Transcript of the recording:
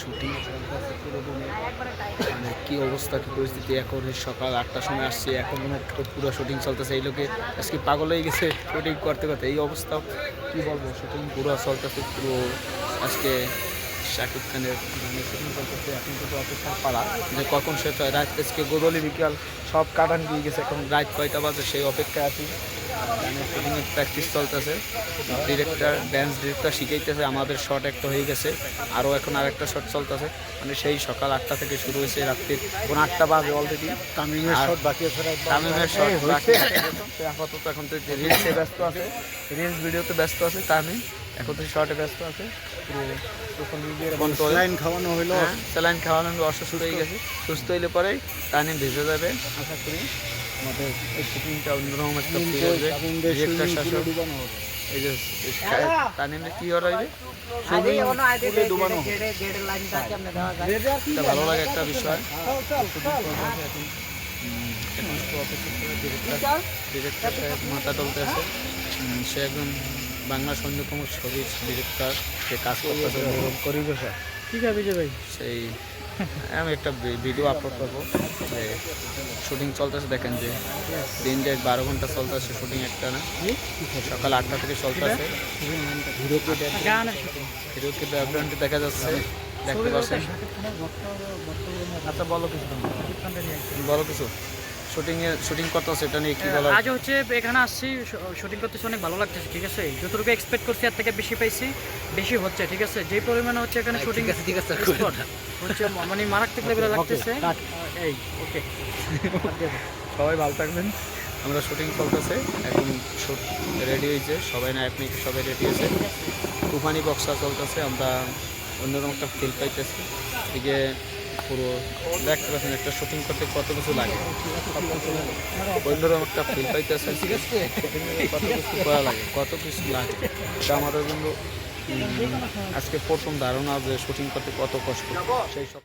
Shooting চলতেছে পুরো দিনে, মানে কী অবস্থা কী পরিস্থিতি। এখন সকাল 8টার সময় আসছে, এখন মনে হয় পুরো শুটিং চলতেছে। এই লোকে আজকে পাগল হয়ে গেছে শুটিং করতে করতে। এই অবস্থা কী বলবো, শুটিং পুরো চলতেছে পুরো। আজকে শাকিব খানের গানের শুটিং চলতেছে, এখন কিন্তু অপেক্ষার পালা যে কখন শেষ হয়। রাত আজকে গোদলি বিকাল সব কাটান দিয়ে গেছে, এখন রাত কয়টা বাজে সেই অপেক্ষায় আছি। গানের শুটিংয়ের প্র্যাকটিস চলতেছে, ডিরেক্টর ড্যান্স ডিরেক্টর শিখাইতেছে। আমাদের শট একটা হয়ে গেছে, আরও এখন আরেকটা শট চলতেছে। মানে সেই সকাল 8টা থেকে শুরু হয়েছে, রাত্রির এখন 8টা বাজে অলরেডি। তামিমের শট বাকি আছে, তামিমের শট বাকি আছে। আপাতত এখন তো রিলসে ব্যস্ত আছে, রিলস ভিডিওতে ব্যস্ত আছে তামিম, এখন তো শর্টে ব্যস্ত আছে। সোশ্যাল মিডিয়ার স্যালাইন খাওয়ানো হলো, স্যালাইন খাওয়ানো অসুস্থ হয়ে গেছে। সুস্থ হইলে পরেই তামিম ভেসে যাবে আশা করি। আমাদের এই শুটিংটা অন্যরকম একটা ফিল হবে। ডিরেক্টর শাসক এই যে তামিমের কী হওয়া হবে, এটা ভালো লাগে একটা বিষয়। এখন শুধু অপেক্ষা করে ডিরেক্টর সাহেব মাথা টলতে আছে। সে একজন বাংলা সৈন্যতম ছবির ডিরেক্টর, সে কাজ করতেছে ঠিক আছে ভাই। সেই আমি একটা ভিডিও আপলোড করবো যে শুটিং চলতেছে। দেখেন যে দিন যে 12 ঘন্টা চলতেছে শুটিং, একটা না সকাল 8টা থেকে চলতেছে। হিরোকে ব্যাকগ্রাউন্ডে দেখা যাচ্ছে, দেখতে পাচ্ছেন। আচ্ছা বলো কিছু, বলো কিছু। শুটিং করতেছে, এটা নিয়ে কি বলো? আজ হচ্ছে এখানে আসছি, শুটিং করতেছে, অনেক ভালো লাগতেছে। ঠিক আছে, যতটুকু এক্সপেক্ট করছি এর থেকে বেশি পাইছি, বেশি হচ্ছে। ঠিক আছে, যে পরিমাণে হচ্ছে এখানে শুটিং হচ্ছে মানে মারাত্মক লেভেলে লাগতেছে। এই ওকে, সবাই ভালো থাকবেন। আমরা শুটিং চলতেছে, এখন শুট রেডি হয়েছে, সবাই নায়ক নায়িকা সবাই রেডি আছে। তুফানি বক্সা চলতেছে, আমরা অন্যরকম একটা ফিল পাইতেছি। এদিকে পুরো দেখতে পাচ্ছেন একটা শুটিং করতে কত কিছু লাগে, অন্যরকম একটা ফিল পাইতেছে। কত কিছু করা লাগে, কত কিছু লাগে, এটা আমাদের জন্য আজকে প্রথম ধারণা যে শুটিং করতে কত কষ্ট সেই সব।